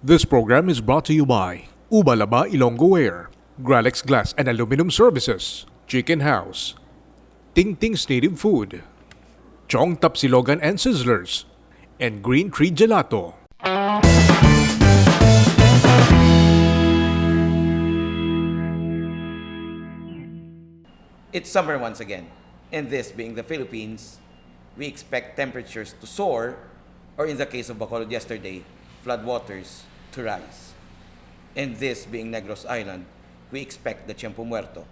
This program is brought to you by Ubalaba Ilonggo Ware, Gralex Glass and Aluminum Services, Chicken House, Ting Ting's Native Food, Chong Tapsilogan and Sizzlers, and Green Tree Gelato. It's summer once again, and this being the Philippines, we expect temperatures to soar, or in the case of Bacolod yesterday, floodwaters to rise. And this being Negros Island, we expect the Tiempo Muerto,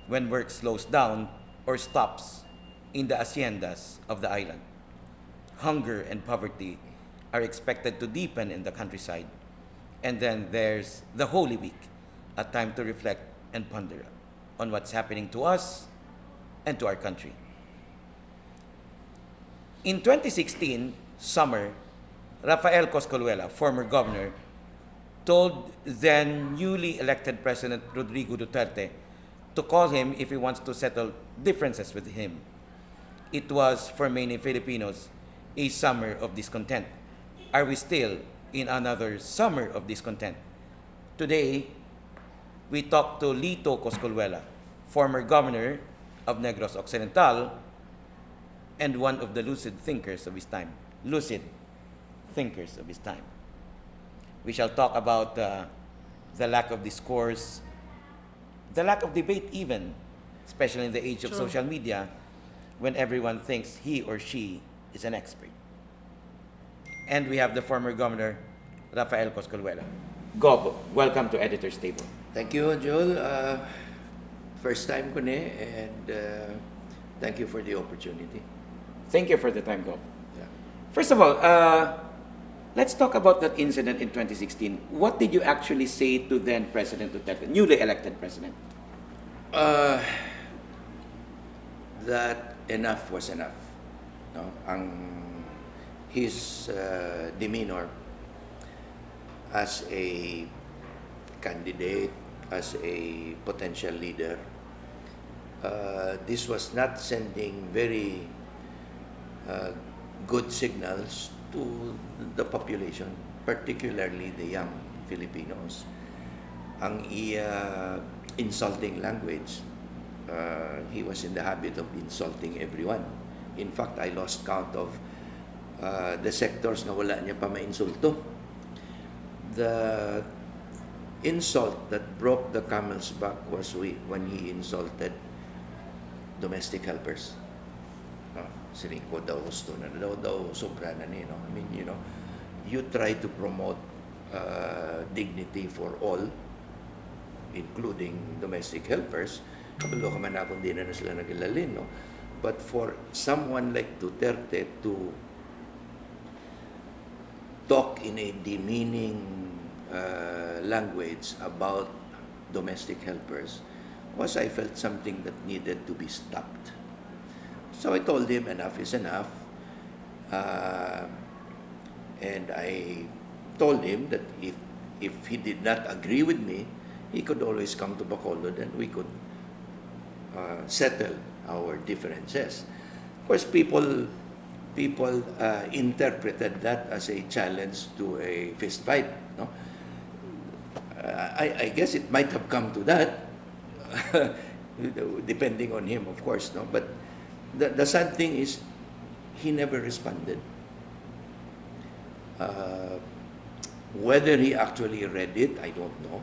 when work slows down or stops in the haciendas of the island. Hunger and poverty are expected to deepen in the countryside. And then there's the Holy Week, a time to reflect and ponder on what's happening to us and to our country. In 2016, summer, Rafael Coscolluela, former governor, told then newly elected President Rodrigo Duterte to call him if he wants to settle differences with him. It was, for many Filipinos, a summer of discontent. Are we still in another summer of discontent? Today, we talked to Lito Coscolluela, former governor of Negros Occidental and one of the lucid thinkers of his time. Lucid thinkers of his time. We shall talk about the lack of discourse, the lack of debate even, especially in the age of social media, when everyone thinks he or she is an expert. And we have the former governor, Rafael Coscolluela. Gob, welcome to Editor's Table. Thank you, Joel. First time ko and thank you for the opportunity. Thank you for the time, Gob. Yeah. First of all, let's talk about that incident in 2016. What did you actually say to then President Duterte, newly elected president? That enough was enough. No? His demeanor as a candidate, as a potential leader, this was not sending very good signals to the population, particularly the young Filipinos. Ang insulting language, he was in the habit of insulting everyone. In fact, I lost count of the sectors na wala niya pa mainsulto. The insult that broke the camel's back was when he insulted domestic helpers. Siling ko daw gusto na daw sobra na niya. I mean, you try to promote dignity for all, including domestic helpers. Kabalo ka man ako, hindi na sila naglalin, no? But for someone like Duterte to talk in a demeaning language about domestic helpers was, I felt, something that needed to be stopped. So I told him enough is enough. And I told him that if he did not agree with me, he could always come to Bacolod and we could settle our differences. Of course, people interpreted that as a challenge to a fist fight. No? I guess it might have come to that, depending on him, of course. No, but the sad thing is, he never responded. Whether he actually read it, I don't know.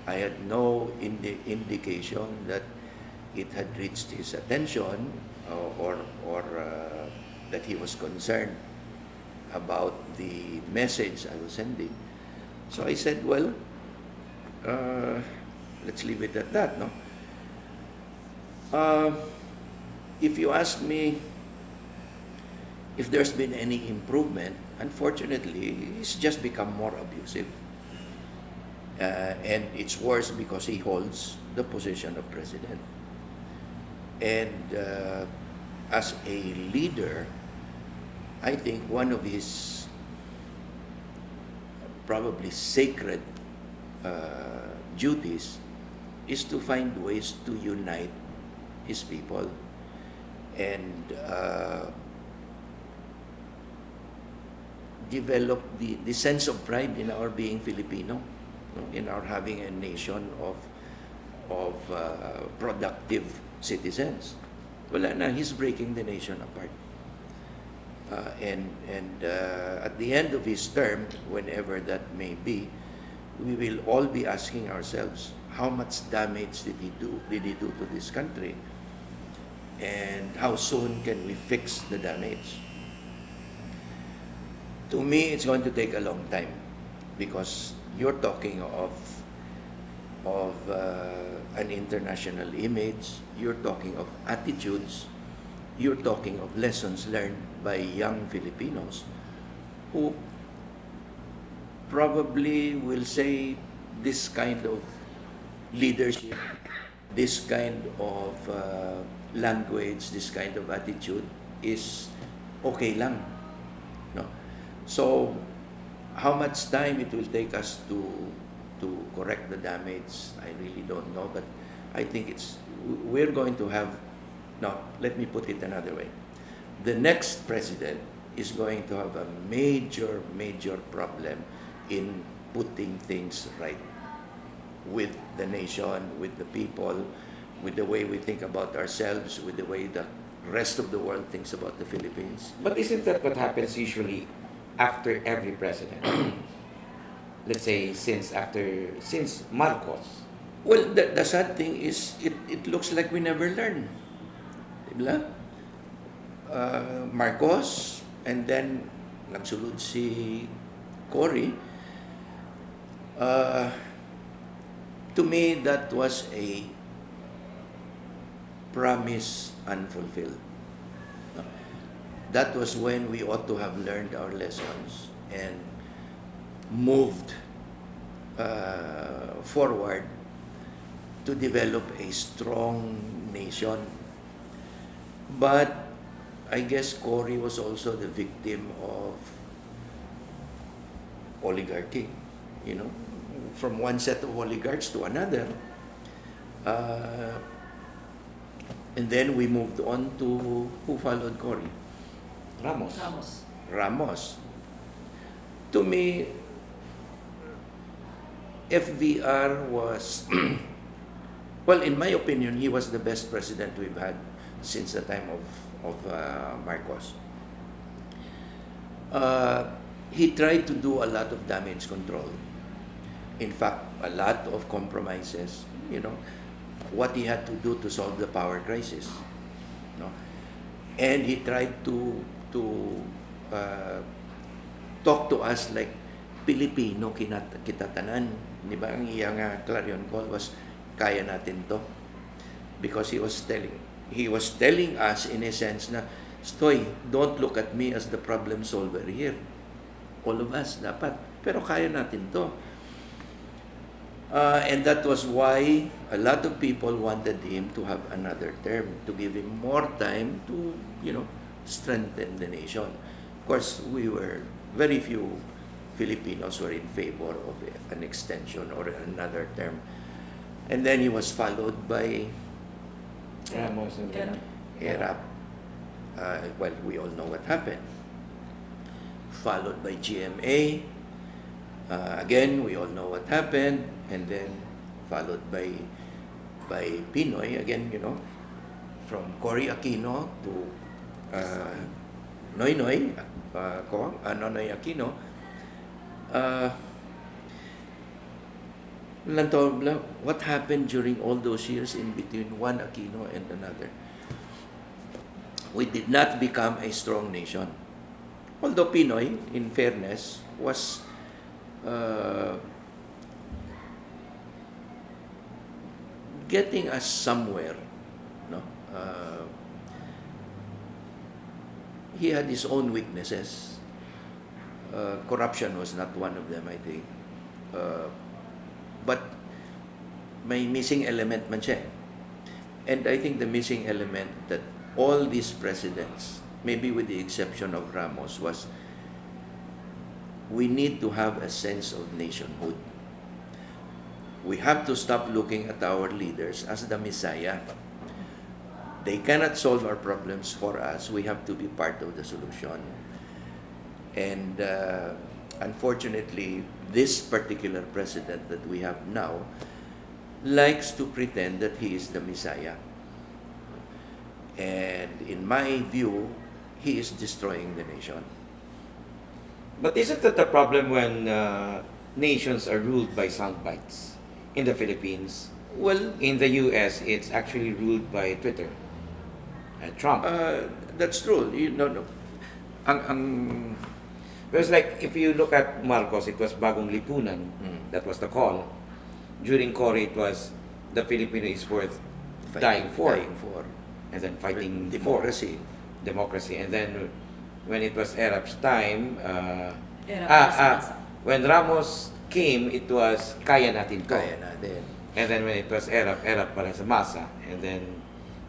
I had no indication that it had reached his attention or that he was concerned about the message I was sending. So I said, well, let's leave it at that, no? If you ask me if there's been any improvement, unfortunately, he's just become more abusive. And it's worse because he holds the position of president. And as a leader, I think one of his probably sacred duties is to find ways to unite his people. And develop the sense of pride in our being Filipino, no? In our having a nation of productive citizens. Wala na, he's breaking the nation apart. At the end of his term, whenever that may be, we will all be asking ourselves, how much damage did he do to this country? And how soon can we fix the damage? To me, it's going to take a long time, because you're talking of an international image, you're talking of attitudes, you're talking of lessons learned by young Filipinos who probably will say this kind of leadership, this kind of language, this kind of attitude is okay lang. No? So, how much time it will take us to correct the damage, I really don't know. But I think we're going to have, no, let me put it another way. The next president is going to have a major, major problem in putting things right with the nation, with the people, with the way we think about ourselves, with the way the rest of the world thinks about the Philippines. But isn't that what happens usually after every president? Let's say since Marcos. Well, the sad thing is it looks like we never learn. Diba? Marcos, and then nagsulod si Cory. To me, that was a promise unfulfilled. That was when we ought to have learned our lessons and moved forward to develop a strong nation. But I guess Cory was also the victim of oligarchy, from one set of oligarchs to another. And then we moved on to who followed Cory? Ramos. To me, FVR was, well, in my opinion, he was the best president we've had since the time of Marcos. He tried to do a lot of damage control. In fact, a lot of compromises, what he had to do to solve the power crisis. And he tried to talk to us like Pilipino kitatanan. Di ba? Ang iyang clarion call was, kaya natin to. Because he was telling us in a sense na, Stoy, don't look at me as the problem solver here. All of us, dapat. Pero kaya natin to. And that was why a lot of people wanted him to have another term, to give him more time to, strengthen the nation. Of course, very few Filipinos were in favor of an extension or another term. And then he was followed by Ramos and Erap. Well, we all know what happened. Followed by GMA. Again, we all know what happened. And then followed by Pinoy. Again, from Cory Aquino to Noynoy Aquino. What happened during all those years in between one Aquino and another? We did not become a strong nation. Although Pinoy, in fairness, was getting us somewhere. He had his own weaknesses. Corruption was not one of them, I think. But may missing element man siya. And I think the missing element that all these presidents, maybe with the exception of Ramos, was we need to have a sense of nationhood. We have to stop looking at our leaders as the Messiah. They cannot solve our problems for us. We have to be part of the solution. And unfortunately, this particular president that we have now likes to pretend that he is the Messiah. And in my view, he is destroying the nation. But isn't that the problem when nations are ruled by sound bites? In the Philippines, Well, in the US, it's actually ruled by Twitter. Trump. that's true. You know, no. Ang Because like, if you look at Marcos, it was Bagong Lipunan. That was the call. During Cory, it was the Filipino is worth dying for. And then fighting democracy. for democracy. And then when it was Arab's time, when Ramos came, it was kaya natin to. Kaya natin. And then when it was Arab para sa masa. And then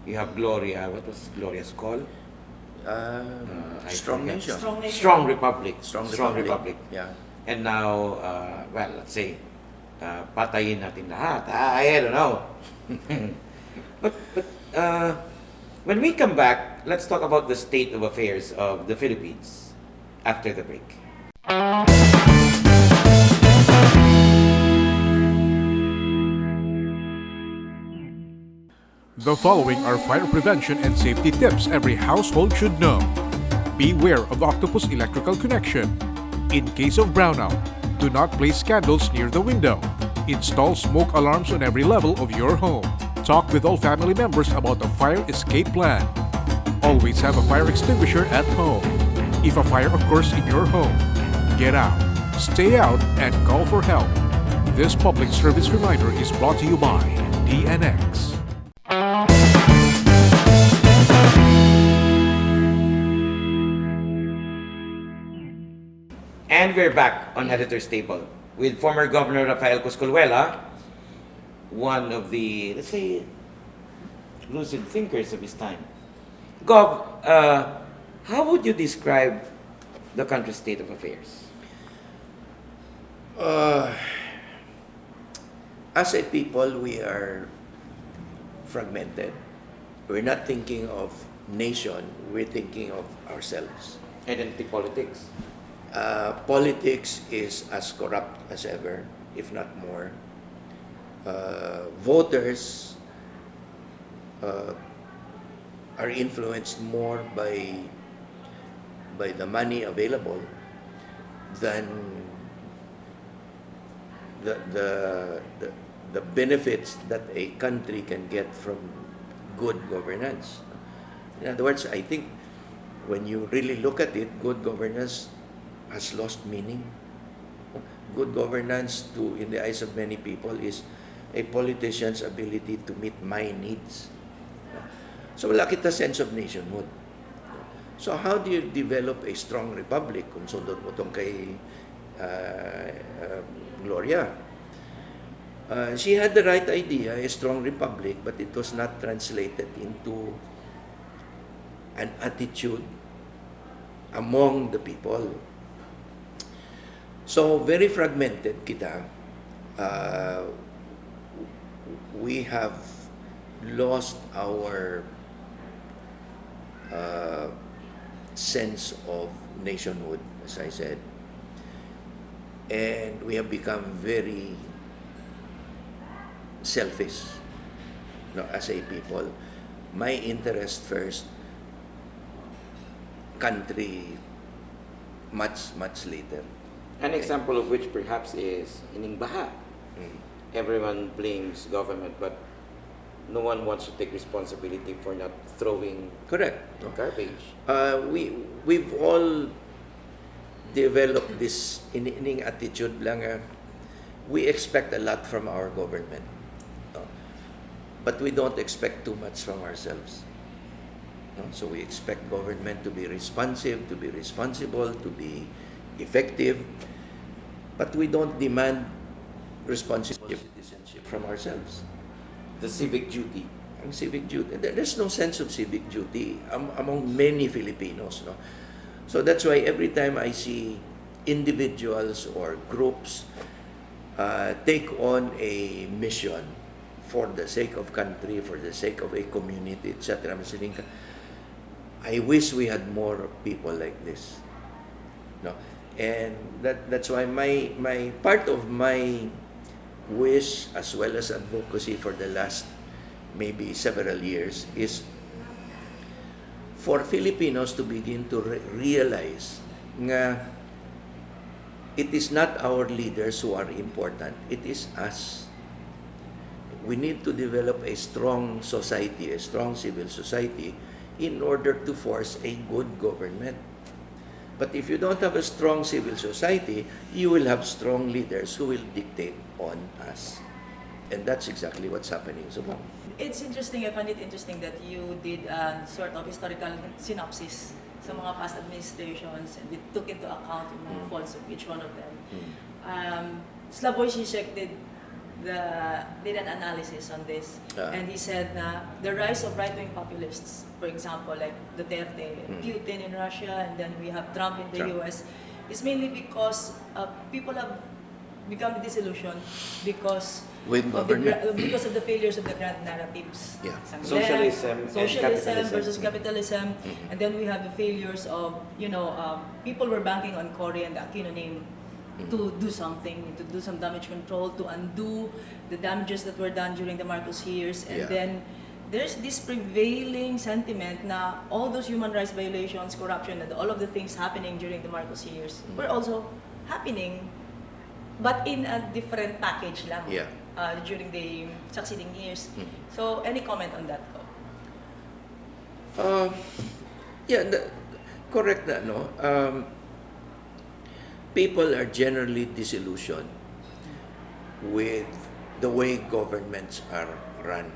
you have Gloria, what was Gloria's call? I Strong forget. nation. Strong Republic. Strong Republic. Yeah. And now, well, let's say, patayin natin lahat. I don't know. but when we come back, let's talk about the state of affairs of the Philippines after the break. The following are fire prevention and safety tips every household should know. Beware of octopus electrical connection. In case of brownout, do not place candles near the window. Install smoke alarms on every level of your home. Talk with all family members about a fire escape plan. Always have a fire extinguisher at home. If a fire occurs in your home, get out, stay out, and call for help. This public service reminder is brought to you by DNX. And we're back on Editor's Table with former Governor Rafael Coscolluela, one of the, let's say, lucid thinkers of his time. Gov, how would you describe the country's state of affairs? As a people, we are fragmented. We're not thinking of nation, we're thinking of ourselves. Identity politics. Politics is as corrupt as ever, if not more. Voters are influenced more by the money available than the benefits that a country can get from good governance. In other words, I think when you really look at it, good governance has lost meaning. Good governance, in the eyes of many people, is a politician's ability to meet my needs. So wala kita sense of nationhood. So how do you develop a strong republic? Kung sundot mo tong kay Gloria. She had the right idea, a strong republic, but it was not translated into an attitude among the people. So, very fragmented kita. We have lost our sense of nationhood, as I said. And we have become very selfish, as a people. My interest first, country much later. An example of which perhaps is Ining Baha. Everyone blames government, but no one wants to take responsibility for not throwing Correct. garbage. We've all developed this ining attitude lang. We expect a lot from our government, but we don't expect too much from ourselves. So we expect government to be responsive, to be responsible, to be effective, but we don't demand responsible citizenship from ourselves. The civic duty. Ang civic duty. There's no sense of civic duty among many Filipinos. No? So that's why every time I see individuals or groups take on a mission for the sake of country, for the sake of a community, etc., I wish we had more people like this. no? And that's why my part of my wish as well as advocacy for the last maybe several years is for Filipinos to begin to realize nga it is not our leaders who are important, it is us. We need to develop a strong society, a strong civil society in order to force a good government. But if you don't have a strong civil society, you will have strong leaders who will dictate on us. And that's exactly what's happening. So, It's interesting, I find it interesting that you did a sort of historical synopsis sa mga past administrations and you took into account yung mga faults of each one of them. Slavoj Žižek did an analysis on this and he said na the rise of right-wing populists, for example, like Duterte, Putin in Russia, and then we have Trump in the US, is mainly because people have become disillusioned because because of the failures of the grand narratives. Yeah. Socialism and capitalism. Versus capitalism, and then we have the failures of people were banking on Cory and the Aquino name to do something, to do some damage control, to undo the damages that were done during the Marcos years, and then there's this prevailing sentiment na all those human rights violations, corruption, and all of the things happening during the Marcos years were also happening, but in a different package lang during the succeeding years. So, any comment on that? Correct na, no? People are generally disillusioned with the way governments are run.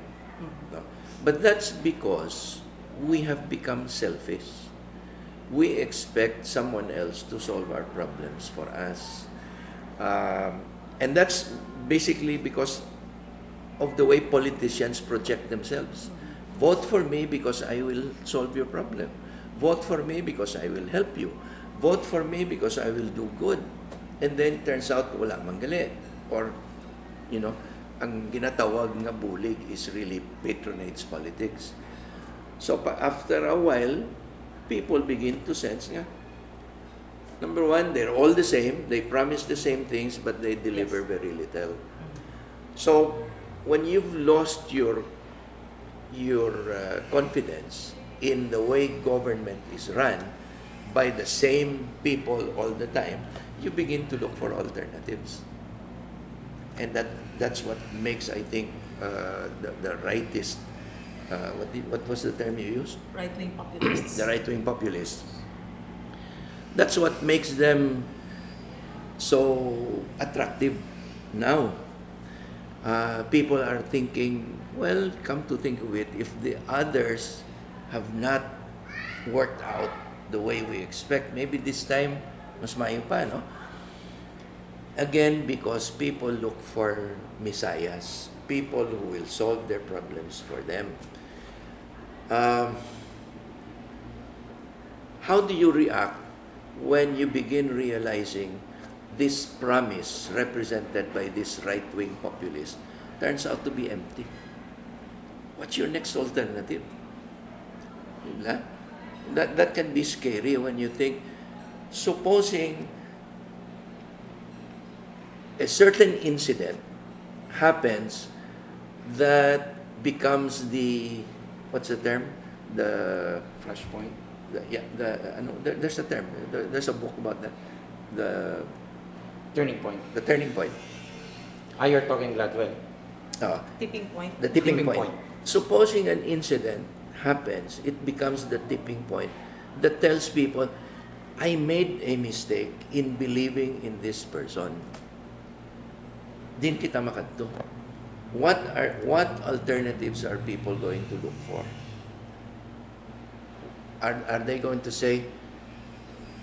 No? But that's because we have become selfish. We expect someone else to solve our problems for us. And that's basically because of the way politicians project themselves. Vote for me because I will solve your problem. Vote for me because I will help you. Vote for me because I will do good. And then turns out wala mang gali. Or, ang ginatawag nga bulig is really patronage politics. So after a while, people begin to sense nga, number one, they're all the same. They promise the same things, but they deliver very little. So when you've lost your confidence in the way government is run by the same people all the time, you begin to look for alternatives. And that's what makes, I think, the rightist, what was the term you used? Right-wing populists. The right-wing populists. That's what makes them so attractive now. People are thinking, well, come to think of it, if the others have not worked out the way we expect, maybe this time, mas maayo pa, no? Again, because people look for messiahs, people who will solve their problems for them. How do you react when you begin realizing this promise represented by this right-wing populist turns out to be empty? What's your next alternative? That can be scary when you think, supposing a certain incident happens that becomes the, what's the term? The Flashpoint. There's a term. There's a book about that. The Turning point. The turning point. You're talking Gladwell. Tipping point. The tipping Tipping point. point. Supposing an incident happens, it becomes the tipping point that tells people, I made a mistake in believing in this person. Din kita makadto. What alternatives are people going to look for? Are they going to say,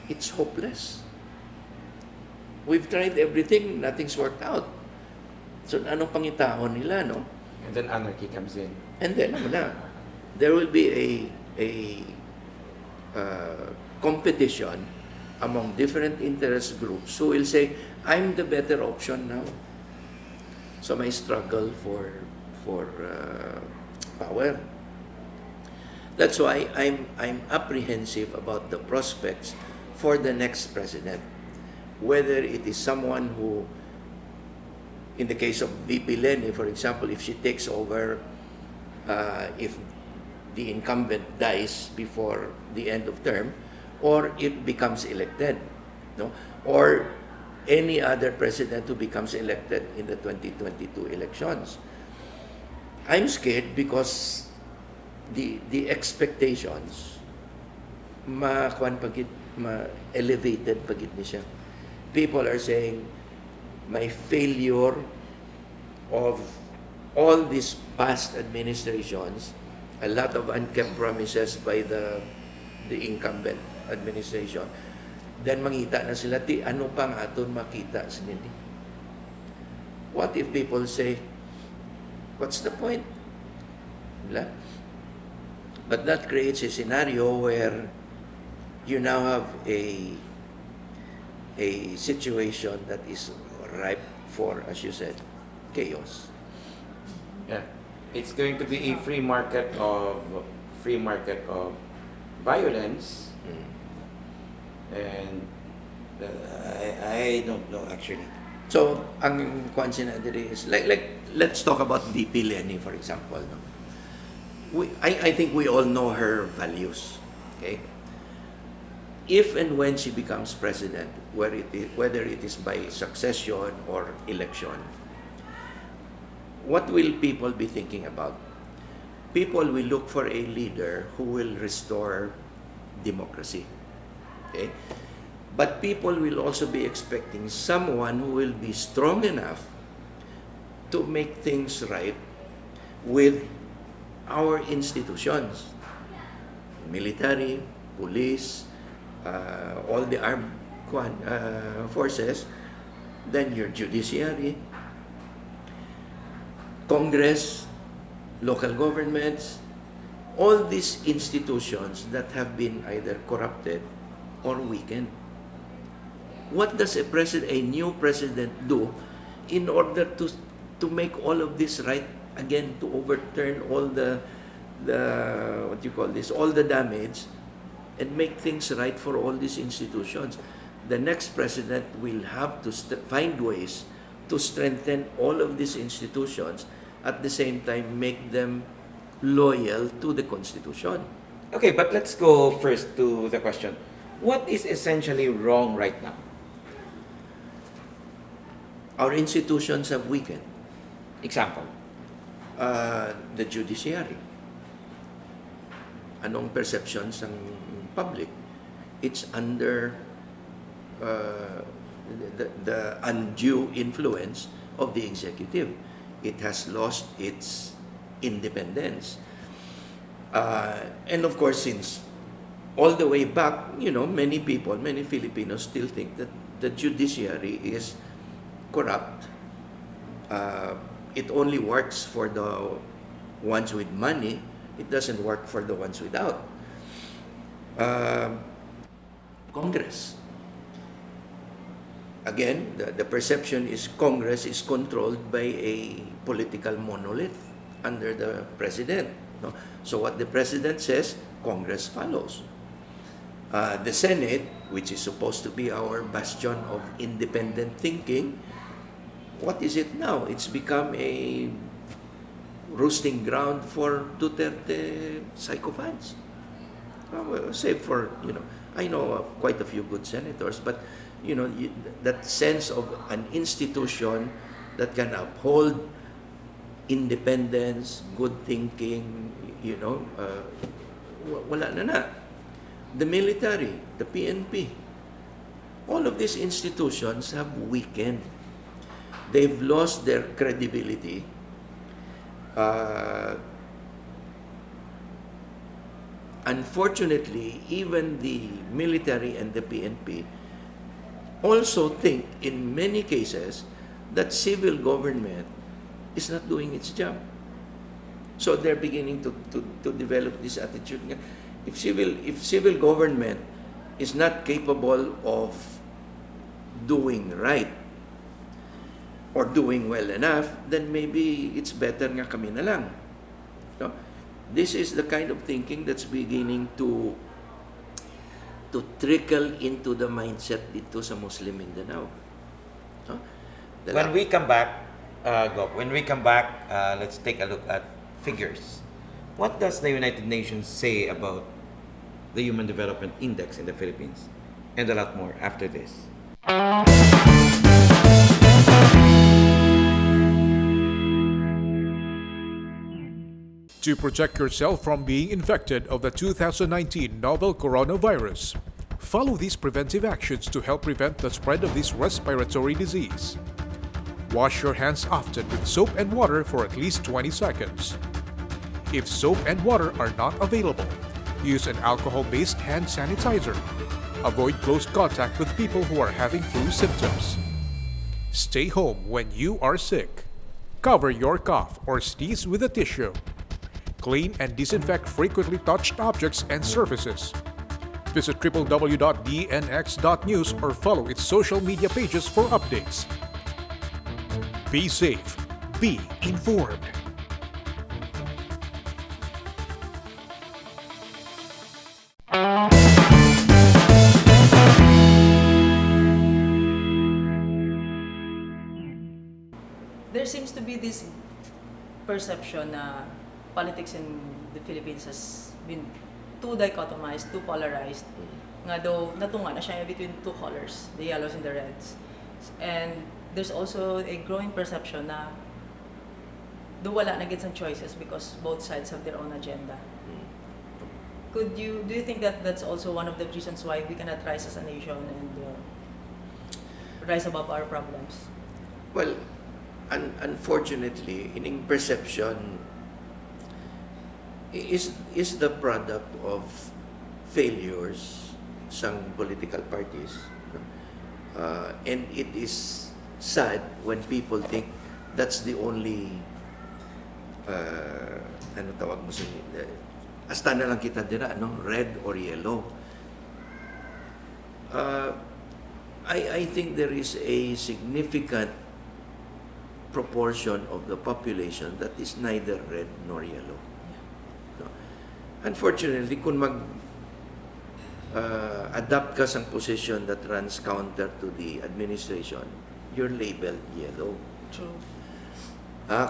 it's hopeless? We've tried everything, nothing's worked out. So anong pangitahon nila, no? And then anarchy comes in. And then there will be a competition among different interest groups who will say, I'm the better option now. So may struggle for power. That's why I'm apprehensive about the prospects for the next president. Whether it is someone who, in the case of VP Leni, for example, if she takes over, if the incumbent dies before the end of term, or it becomes elected, no? Or any other president who becomes elected in the 2022 elections. I'm scared because the expectations elevated pagit ni siya. People are saying my failure of all these past administrations, a lot of unkept promises by the incumbent administration. Then mangita na sila, ti ano pang aton makita sa nini? What if people say, what's the point? Wala. But that creates a scenario where you now have a situation that is ripe for, as you said, chaos. Yeah, it's going to be a free market of violence, and I don't know actually. So, ang kwansin na diri is, like let's talk about VP Leni, for example. No? I think we all know her values. Okay? If and when she becomes president, whether it is by succession or election, what will people be thinking about? People will look for a leader who will restore democracy. Okay? But people will also be expecting someone who will be strong enough to make things right with our institutions, military, police, all the armed forces, then your judiciary, Congress, local governments, all these institutions that have been either corrupted or weakened. What does a new president do in order to make all of this right again, to overturn all the all the damage and make things right for all these institutions? The next president will have to find ways to strengthen all of these institutions, at the same time make them loyal to the Constitution. Okay, but let's go first to the question. What is essentially wrong right now? Our institutions have weakened. Example. The judiciary. Anong perceptions ng public? It's under the undue influence of the executive. It has lost its independence. And of course, since all the way back, many people, many Filipinos still think that the judiciary is corrupt. It only works for the ones with money. It doesn't work for the ones without. Congress. Again, the perception is Congress is controlled by a political monolith under the president. No? So what the president says, Congress follows. The Senate, which is supposed to be our bastion of independent thinking, what is it now? It's become a roosting ground for Duterte sycophants. Save for, I know quite a few good senators, but, that sense of an institution that can uphold independence, good thinking, wala na. The military, the PNP, all of these institutions have weakened. They've lost their credibility. Unfortunately, even the military and the PNP also think, in many cases, that civil government is not doing its job. So they're beginning to develop this attitude. If civil government is not capable of doing right or doing well enough, then maybe it's better nga kami na lang. This is the kind of thinking that's beginning to to trickle into the mindset dito sa Muslim Mindanao. No? When we come back, let's take a look at figures. What does the United Nations say about the Human Development Index in the Philippines? And a lot more after this. To protect yourself from being infected of the 2019 novel coronavirus, follow these preventive actions to help prevent the spread of this respiratory disease. Wash your hands often with soap and water for at least 20 seconds. If soap and water are not available, use an alcohol-based hand sanitizer. Avoid close contact with people who are having flu symptoms. Stay home when you are sick. Cover your cough or sneeze with a tissue. Clean and disinfect frequently touched objects and surfaces. Visit www.dnx.news or follow its social media pages for updates. Be safe. Be informed. There seems to be this perception na politics in the Philippines has been too dichotomized, too polarized. Nga daw, natunga na siya between two colors, the yellows and the reds. And there's also a growing perception na do wala na gets some choices because both sides have their own agenda. Do you think that that's also one of the reasons why we cannot rise as a nation and rise above our problems? Well, unfortunately, ining perception is the product of failures sang political parties. And it is sad when people think that's the only ano tawag mo sa hasta na lang kita dira, no? Red or yellow. I think there is a significant proportion of the population that is neither red nor yellow. No? Unfortunately, kung adapt ka sa position that runs counter to the administration, you're labeled yellow. True.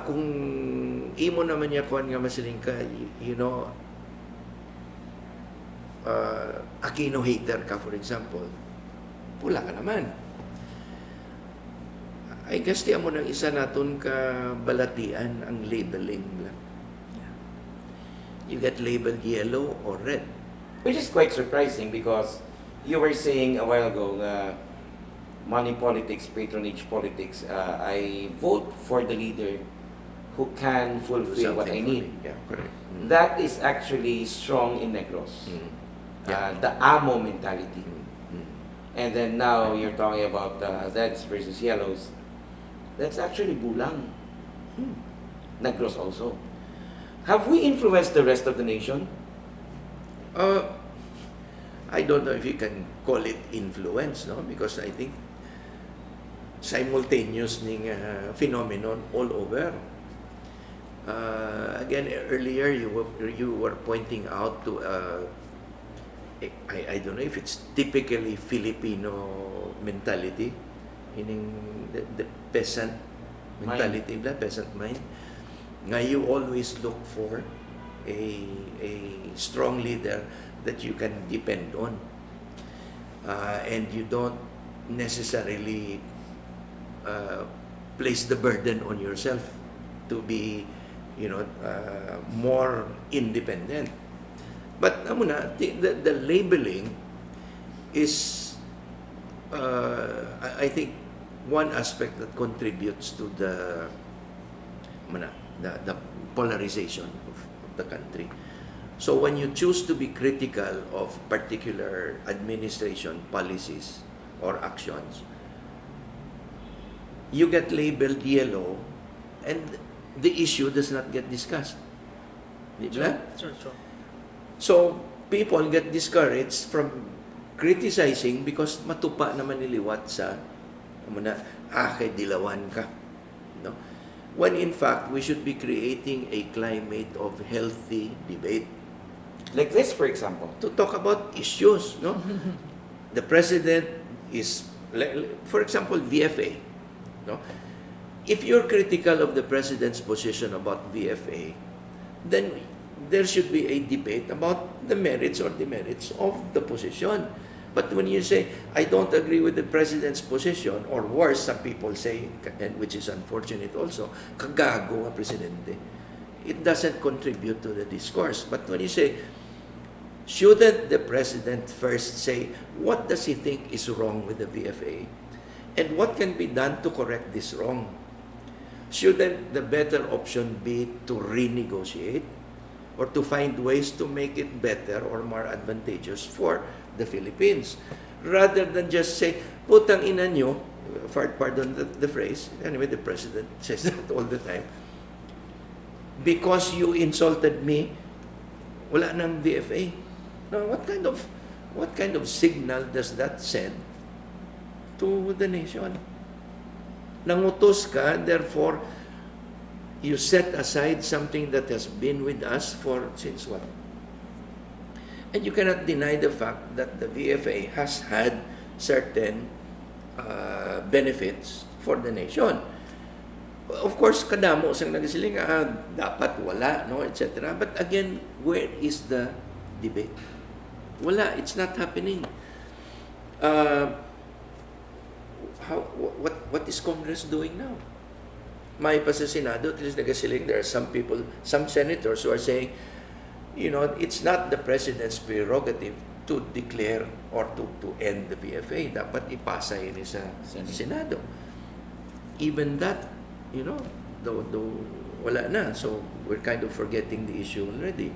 Kung imo naman niya kuan nga masiling ka, you know, Aquino hater ka, for example, pula ka naman. I guess tiyan mo ng isa naton ka balatian ang labeling lang. You get labeled yellow or red. Which is quite surprising because you were saying a while ago, money politics, patronage politics, I vote for the leader who can fulfill what I need. Yeah, correct. That is actually strong in Negros. Yeah. The amo mentality. Mm. And then now you're talking about reds versus yellows. That's actually bulang. Negros also. Have we influenced the rest of the nation? I don't know if you can call it influence, no? Because I think simultaneous ning phenomenon all over. Again, earlier you were pointing out to I don't know if it's typically Filipino mentality, meaning the peasant mentality, the peasant mind. Nga you always look for a strong leader that you can depend on, and you don't necessarily place the burden on yourself to be, you know, more independent. But the labeling is, I think, one aspect that contributes to the polarization of the country. So when you choose to be critical of particular administration policies or actions, you get labeled yellow and the issue does not get discussed. Diba? Sure. So people get discouraged from criticizing because matupa naman niliwat sa kay dilawan ka. No? When in fact, we should be creating a climate of healthy debate. Like this, for example. to talk about issues, no? The president is, for example, VFA, no? If you're critical of the president's position about VFA, then there should be a debate about the merits or demerits of the position. But when you say, I don't agree with the president's position, or worse, some people say, and which is unfortunate also, kagago ang presidente, it doesn't contribute to the discourse. But when you say, shouldn't the president first say, what does he think is wrong with the VFA? And what can be done to correct this wrong? Shouldn't the better option be to renegotiate or to find ways to make it better or more advantageous for the Philippines? Rather than just say, putang ina nyo, pardon the phrase, anyway, the president says that all the time, because you insulted me, wala nang VFA. Now, what kind of signal does that send to the nation? Nangutos ka, therefore, you set aside something that has been with us for since what? And you cannot deny the fact that the VFA has had certain benefits for the nation. Of course, kadamo sang nagsiling dapat wala, no, etc. But again, where is the debate? Wala, it's not happening. What is Congress doing now? May pa sa Senado, at least nagasiling, there are some people, some senators who are saying, you know, it's not the president's prerogative to declare or to end the PFA. Dapat ipasa yun sa Senado. Even that, you know, though wala na. So, we're kind of forgetting the issue already.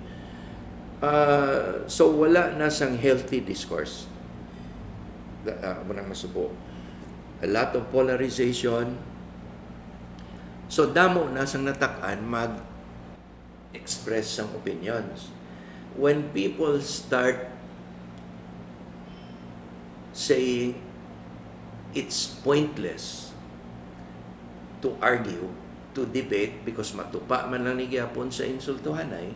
So, wala na sang healthy discourse. Munang masubo. A lot of polarization. So, damo na sang natakan mag-express sang opinions. When people start saying it's pointless to argue, to debate, because matupa man lang nagyapon sa insultuhanay,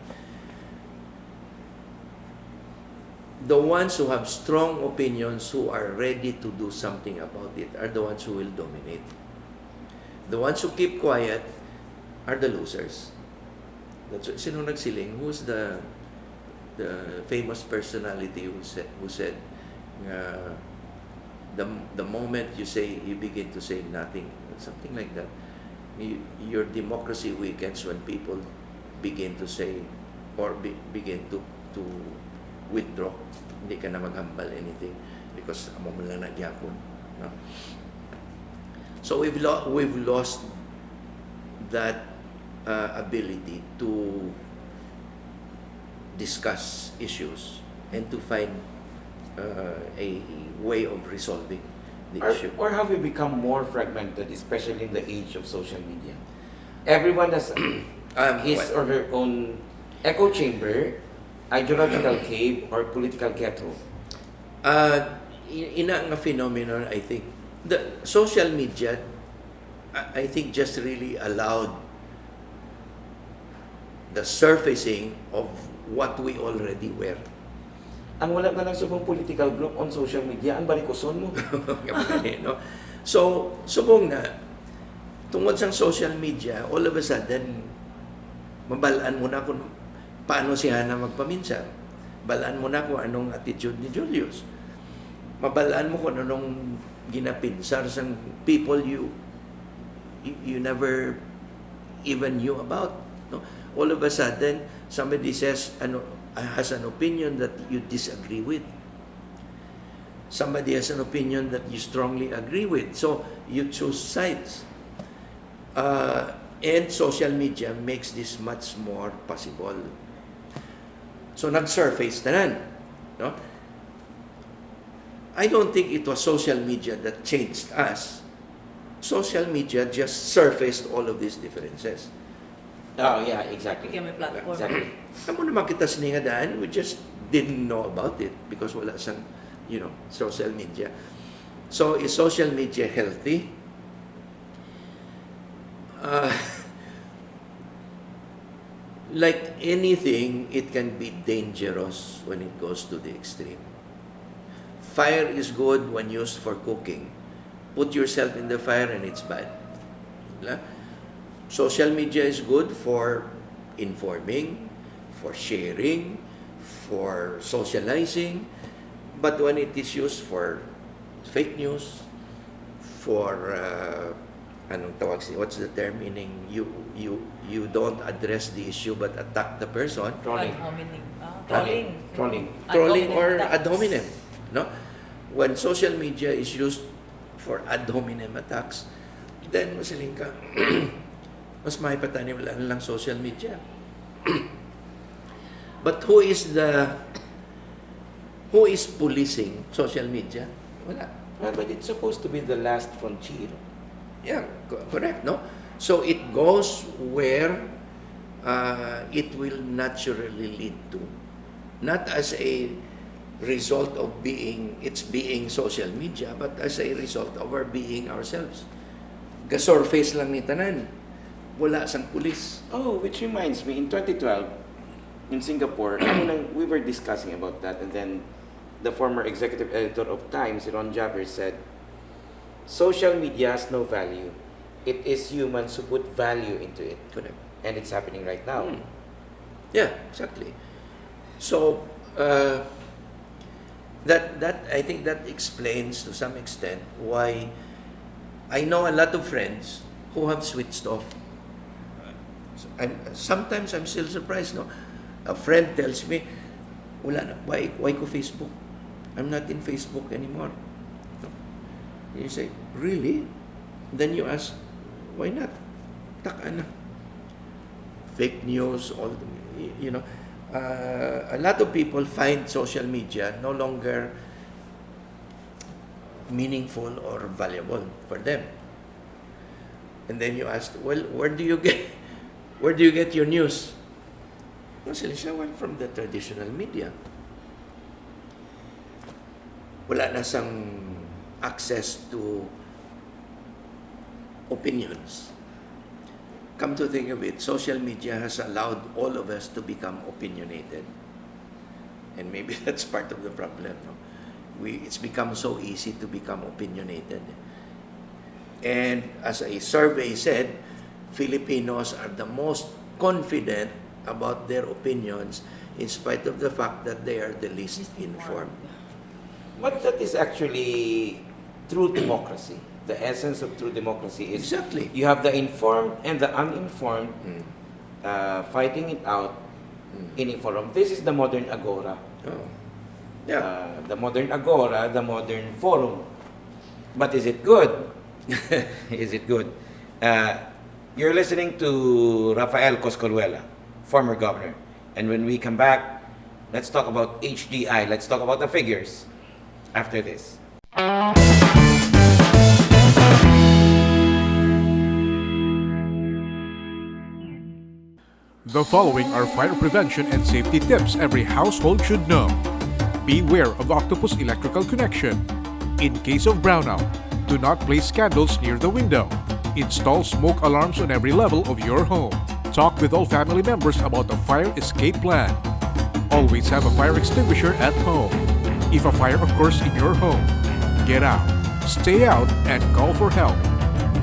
the ones who have strong opinions, who are ready to do something about it, are the ones who will dominate. The ones who keep quiet are the losers. That's what, sino nagsiling? Who's the famous personality who said the moment you begin to say nothing, something like that, your democracy weakens when people begin to say or begin to withdraw. Hindi ka na maghambal anything because amo mo lang nagyapon, no? So we've lost that ability to discuss issues and to find a way of resolving the issue. Or have we become more fragmented, especially in the age of social media? Everyone has his or her own echo chamber, ideological cave, or political ghetto. Ina nga phenomenon, I think. The social media, I think, just really allowed the surfacing of what we already were. Ang wala na lang subong political group on social media, ang balikuson mo. No? So, subong na, tungod sa social media, all of a sudden, mabalaan mo na kung paano si Hana magpaminsan. Balaan mo na kung anong attitude ni Julius. Mabalaan mo kung anong ginapinsar sa people you never even knew about. No? All of a sudden, somebody says, has an opinion that you disagree with. Somebody has an opinion that you strongly agree with. So, you choose sides. And social media makes this much more possible. So, nag-surface tanan. No? I don't think it was social media that changed us. Social media just surfaced all of these differences. Oh, yeah, exactly. Became a platform. Exactly. Amo naman kita siningadaan, we just didn't know about it because wala sang, social media. So, is social media healthy? like anything, it can be dangerous when it goes to the extreme. Fire is good when used for cooking. Put yourself in the fire and it's bad. Diba? Social media is good for informing, for sharing, for socializing, but when it is used for fake news, for anong tawag siya? What's the term? Meaning you don't address the issue but attack the person. Trolling. Trolling or ad hominem. No? When social media is used for ad hominem attacks, then masiling ka, mas maipatanim lang social media. But who is policing social media? Wala. But it's supposed to be the last frontier. Yeah, correct, no? So it goes where it will naturally lead to. Not as a result of being social media, but as a result of our being ourselves. Gasurface lang ni tanan. Wala sang pulis. Oh, which reminds me, in 2012, in Singapore, we were discussing about that, and then the former executive editor of Times, Ron Jabber, said, social media has no value. It is humans who put value into it. Correct. And it's happening right now. Yeah, exactly. So, that I think that explains to some extent why I know a lot of friends who have switched off. Sometimes I'm still surprised, no? A friend tells me, wala na, why ko Facebook? I'm not in Facebook anymore. No? You say, really? Then you ask, why not? Taka na. Fake news, all a lot of people find social media no longer meaningful or valuable for them. And then you ask, well, where do you get your news? Well, from the traditional media. Wala na sang access to opinions. Come to think of it, social media has allowed all of us to become opinionated. And maybe that's part of the problem. No? It's become so easy to become opinionated. And as a survey said, Filipinos are the most confident about their opinions in spite of the fact that they are the least informed. But that is actually true democracy. The essence of true democracy is Exactly. you have the informed and the uninformed fighting it out in a forum. This is the modern agora. Oh. Yeah. The modern agora, the modern forum. But is it good? Is it good? You're listening to Rafael Coscolluela, former governor. And when we come back, let's talk about HDI. Let's talk about the figures after this. The following are fire prevention and safety tips every household should know. Beware of octopus electrical connection. In case of brownout, do not place candles near the window. Install smoke alarms on every level of your home. Talk with all family members about a fire escape plan. Always have a fire extinguisher at home. If a fire occurs in your home, get out, stay out, and call for help.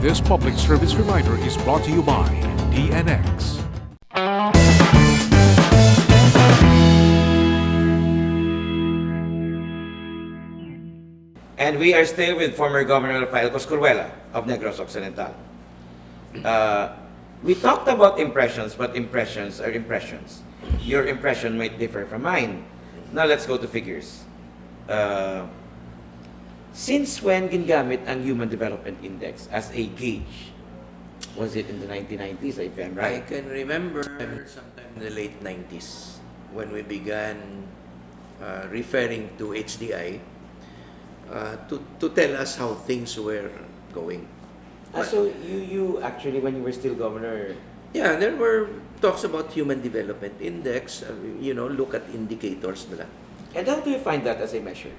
This public service reminder is brought to you by DNX. And we are still with former Governor Rafael Coscolluela of Negros, Occidental. We talked about impressions, but impressions are impressions. Your impression might differ from mine. Now let's go to figures. Since when ginagamit ang Human Development Index as a gauge? Was it in the 1990s, if I'm right? I can remember sometime in the late 90s when we began referring to HDI to tell us how things were going. So you actually, when you were still governor... Yeah, there were talks about Human Development Index, look at indicators nila. And how do you find that as a measure?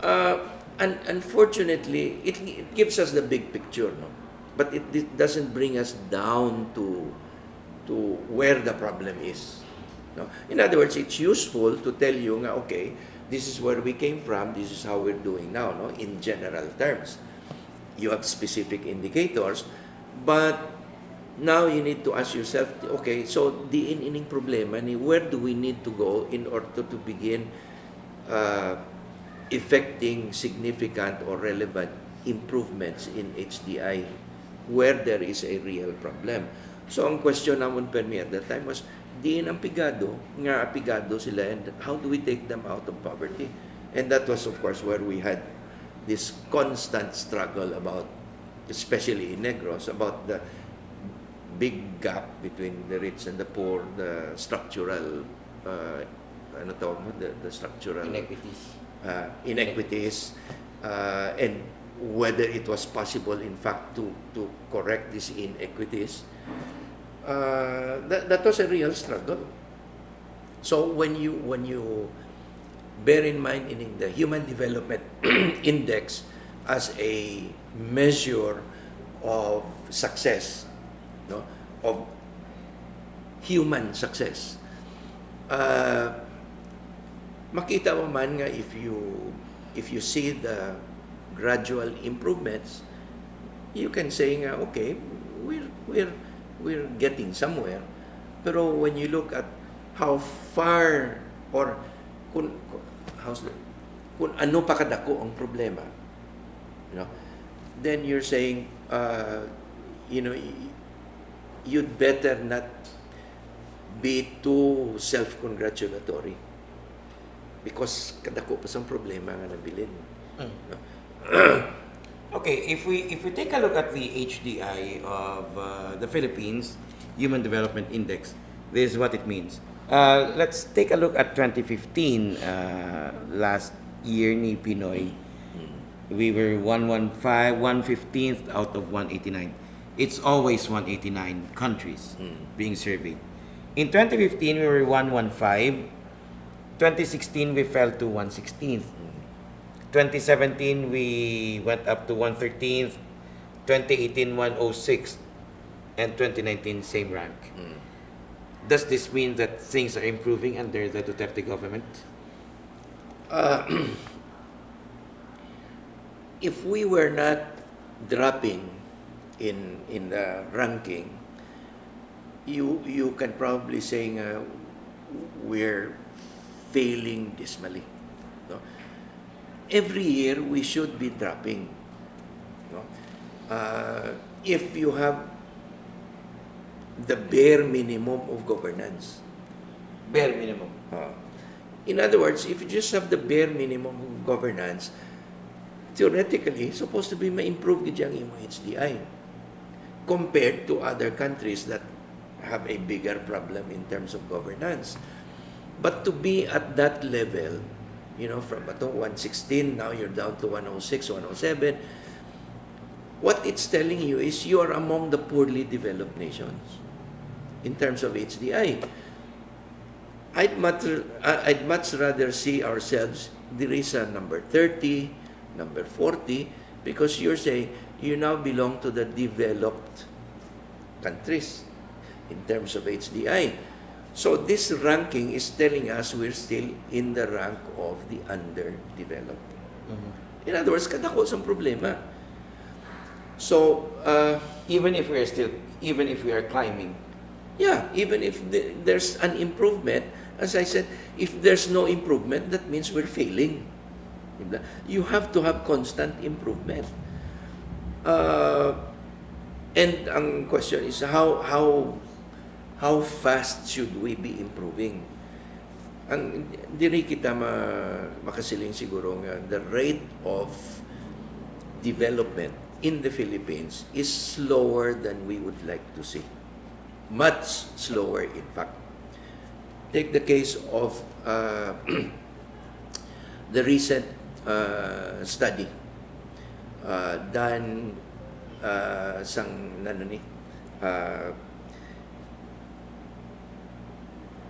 And unfortunately, it gives us the big picture, no? But it doesn't bring us down to to where the problem is. No? In other words, it's useful to tell you nga, okay, this is where we came from, this is how we're doing now, no? In general terms. You have specific indicators, but now you need to ask yourself, okay, so the ining problema ni where do we need to go in order to begin effecting significant or relevant improvements in HDI where there is a real problem. So ang question naman per me at that time was, diin ang pigado, nga apigado sila, and how do we take them out of poverty? And that was of course where we had this constant struggle about, especially in Negros, about the big gap between the rich and the poor, the structural, the structural inequities, and whether it was possible, in fact, to correct these inequities. That was a real struggle. So when you bear in mind in the Human Development Index as a measure of success, no, of human success, makita mo man nga if you see the gradual improvements, you can say nga, okay, we're getting somewhere. Pero when you look at how far or kung ano pa kadako ang problema, you know, then you're saying, you'd better not be too self-congratulatory because kadako pa sang problema nga nabilin. No? Okay, if we take a look at the HDI of the Philippines Human Development Index, this is what it means. Let's take a look at 2015, last year ni Pinoy. We were 115th out of 189. It's always 189 countries being surveyed. In 2015, we were 115. 2016, we fell to 116th. 2017, we went up to 113th. 2018, 106th. And 2019, same rank. Does this mean that things are improving under the Duterte government? If we were not dropping in the ranking, you can probably say we're failing dismally. No? Every year we should be dropping. No? If you have the bare minimum of governance. Bare minimum. In other words, if you just have the bare minimum of governance, theoretically, supposed to be ma-improve gid yung HDI compared to other countries that have a bigger problem in terms of governance. But to be at that level, from 116, now you're down to 106, 107, what it's telling you is you are among the poorly developed nations in terms of HDI. I'd much rather see ourselves, there is a number 30, number 40, because you're saying you now belong to the developed countries in terms of HDI. So this ranking is telling us we're still in the rank of the underdeveloped. In other words, kadako sang problema. So even if we are climbing, yeah, even if there's an improvement, as I said, if there's no improvement, that means we're failing. You have to have constant improvement. And ang question is how fast should we be improving? Ang diri kita makasiling siguro nga the rate of development in the Philippines is slower than we would like to see. Much slower, in fact. Take the case of the recent study done sang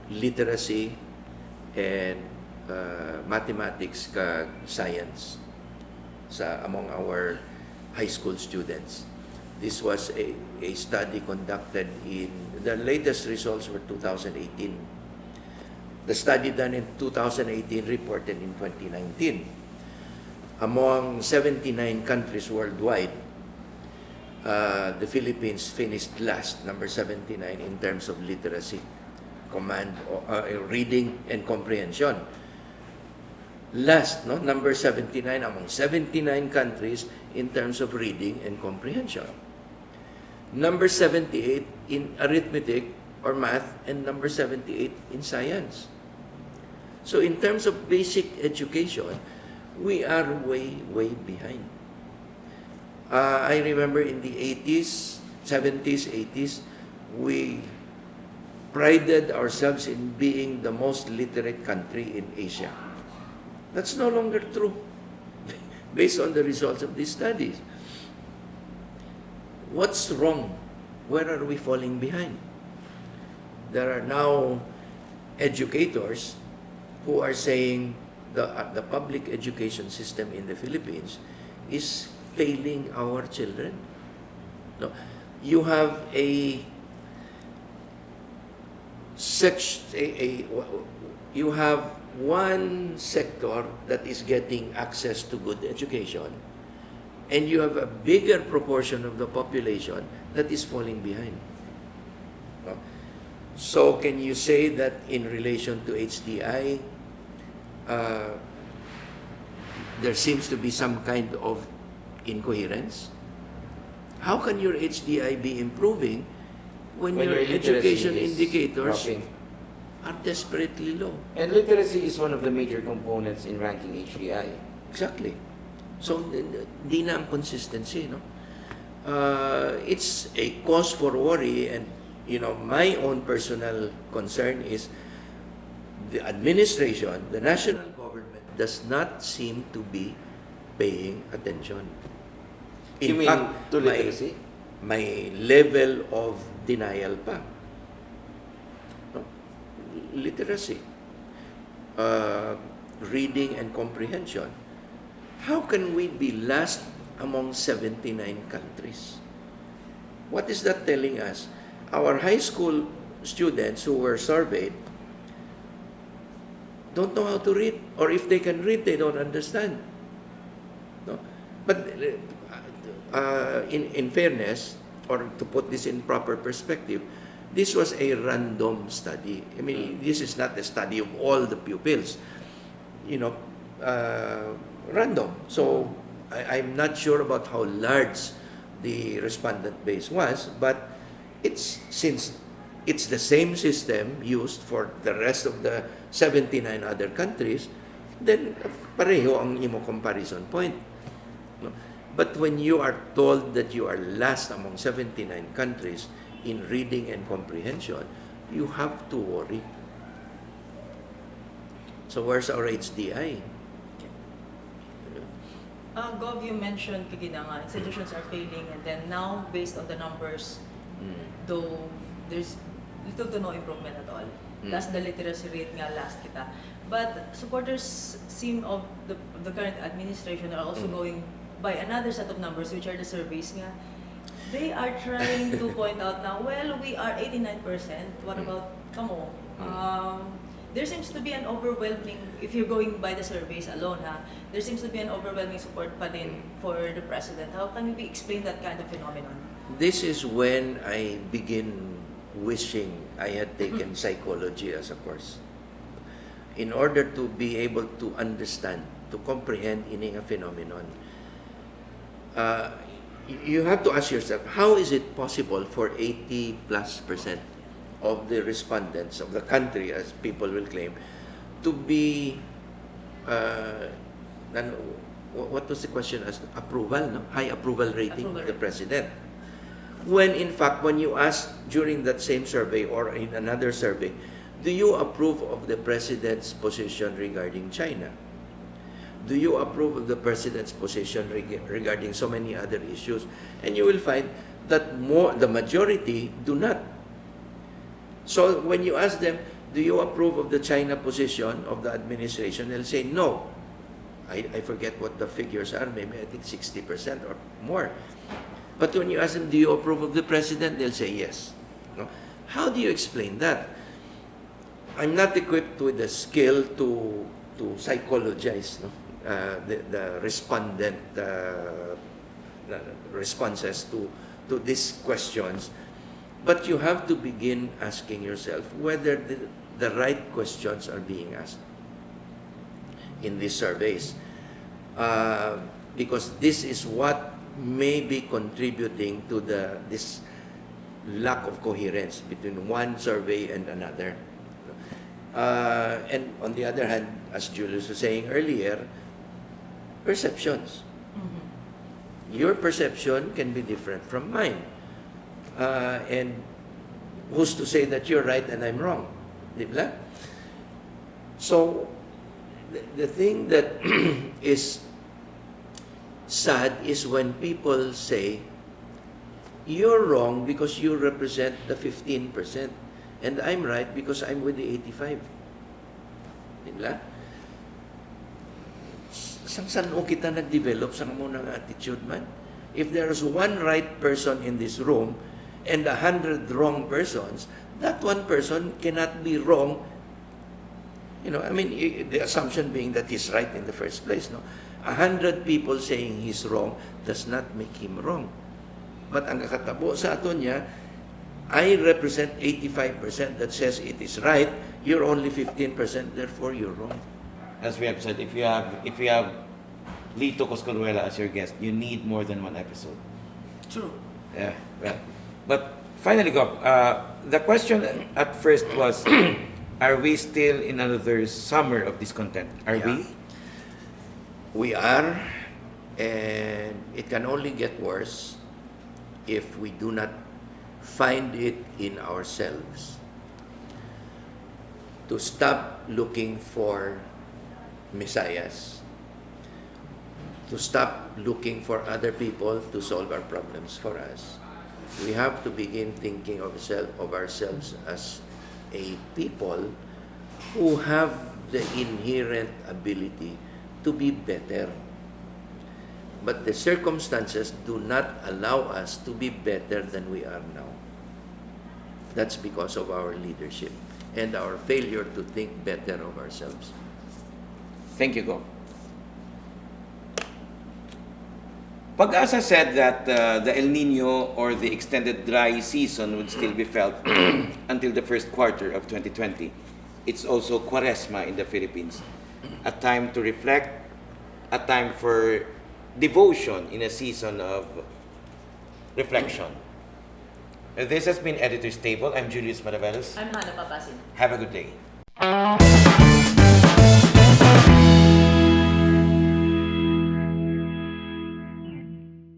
literacy and mathematics ka science among our high school students. This was a study conducted in, the latest results were 2018. The study done in 2018 reported in 2019. Among 79 countries worldwide, the Philippines finished last, number 79, in terms of literacy, reading and comprehension. Last, no, number 79 among 79 countries in terms of reading and comprehension. Number 78 in arithmetic or math, and number 78 in science. So in terms of basic education, we are way, way behind. I remember in the 80s, 70s, 80s, we prided ourselves in being the most literate country in Asia. That's no longer true, based on the results of these studies. What's wrong? Where are we falling behind? There are now educators who are saying the public education system in the Philippines is failing our children. No, you have you have one sector that is getting access to good education, and you have a bigger proportion of the population that is falling behind. No? So can you say that in relation to HDI, there seems to be some kind of incoherence? How can your HDI be improving when your education indicators dropping. are desperately low? And literacy is one of the major components in ranking HDI. Exactly. So, di na ang consistency, no? It's a cause for worry, and, my own personal concern is the administration, the national government, does not seem to be paying attention. You mean to literacy? May level of denial pa. No? Literacy, reading and comprehension. How can we be last among 79 countries? What is that telling us? Our high school students who were surveyed don't know how to read, or if they can read, they don't understand. No? But in fairness, or to put this in proper perspective, this was a random study. I mean, this is not a study of all the pupils. Random. So I'm not sure about how large the respondent base was, but since it's the same system used for the rest of the 79 other countries, then pareho ang imo comparison point. No? But when you are told that you are last among 79 countries in reading and comprehension, you have to worry. So where's our HDI? Gov, you mentioned nga, institutions are failing, and then now, based on the numbers, though there's little to no improvement at all. Plus the literacy rate nga last kita. But supporters of the current administration are also going by another set of numbers, which are the surveys nga. They are trying to point out now, well, we are 89%. What about kamo? There seems to be an overwhelming, if you're going by the surveys alone, there seems to be an overwhelming support pa din for the president. How can we explain that kind of phenomenon? This is when I begin wishing I had taken psychology as a course. In order to be able to understand, to comprehend ining a phenomenon, you have to ask yourself, how is it possible for 80+% of the respondents of the country, as people will claim, to be, what was the question as approval, no? High approval rating of the president? When in fact, when you ask during that same survey or in another survey, do you approve of the president's position regarding China? Do you approve of the president's position regarding so many other issues? And you will find that the majority do not. So when you ask them, do you approve of the China position of the administration? They'll say no. I forget what the figures are, maybe I think 60% or more. But when you ask them, do you approve of the president? They'll say yes. No? How do you explain that? I'm not equipped with the skill to psychologize, no? The respondent responses to these questions. But you have to begin asking yourself whether the right questions are being asked in these surveys. Because this is what may be contributing to this lack of coherence between one survey and another. And on the other hand, as Julius was saying earlier, perceptions. Your perception can be different from mine. And who's to say that you're right and I'm wrong? Di ba? So, the thing that is sad is when people say, you're wrong because you represent the 15%, and I'm right because I'm with the 85%. Di ba? Saan kita nag-develop sa munang attitude man? If there's one right person in this room and 100 wrong persons, that one person cannot be wrong. You know, I mean, the assumption being that he's right in the first place, no? 100 people saying he's wrong does not make him wrong. But ang kakatabo sa ato niya, I represent 85% that says it is right, you're only 15%, therefore you're wrong. As we have said, if you have Lito Coscolluela as your guest, you need more than one episode. True. Yeah, well, but finally, Gov, the question at first was, are we still in another summer of discontent? Are Yeah. we? We are, and it can only get worse if we do not find it in ourselves to stop looking for messiahs, to stop looking for other people to solve our problems for us. We have to begin thinking of ourselves as a people who have the inherent ability to be better. But the circumstances do not allow us to be better than we are now. That's because of our leadership and our failure to think better of ourselves. Thank you, Gov. Pag-asa said that the El Nino or the extended dry season would still be felt until the first quarter of 2020. It's also Quaresma in the Philippines, a time to reflect, a time for devotion in a season of reflection. This has been Editor's Table. I'm Julius Maravelos. I'm Hannah Papasin. Have a good day.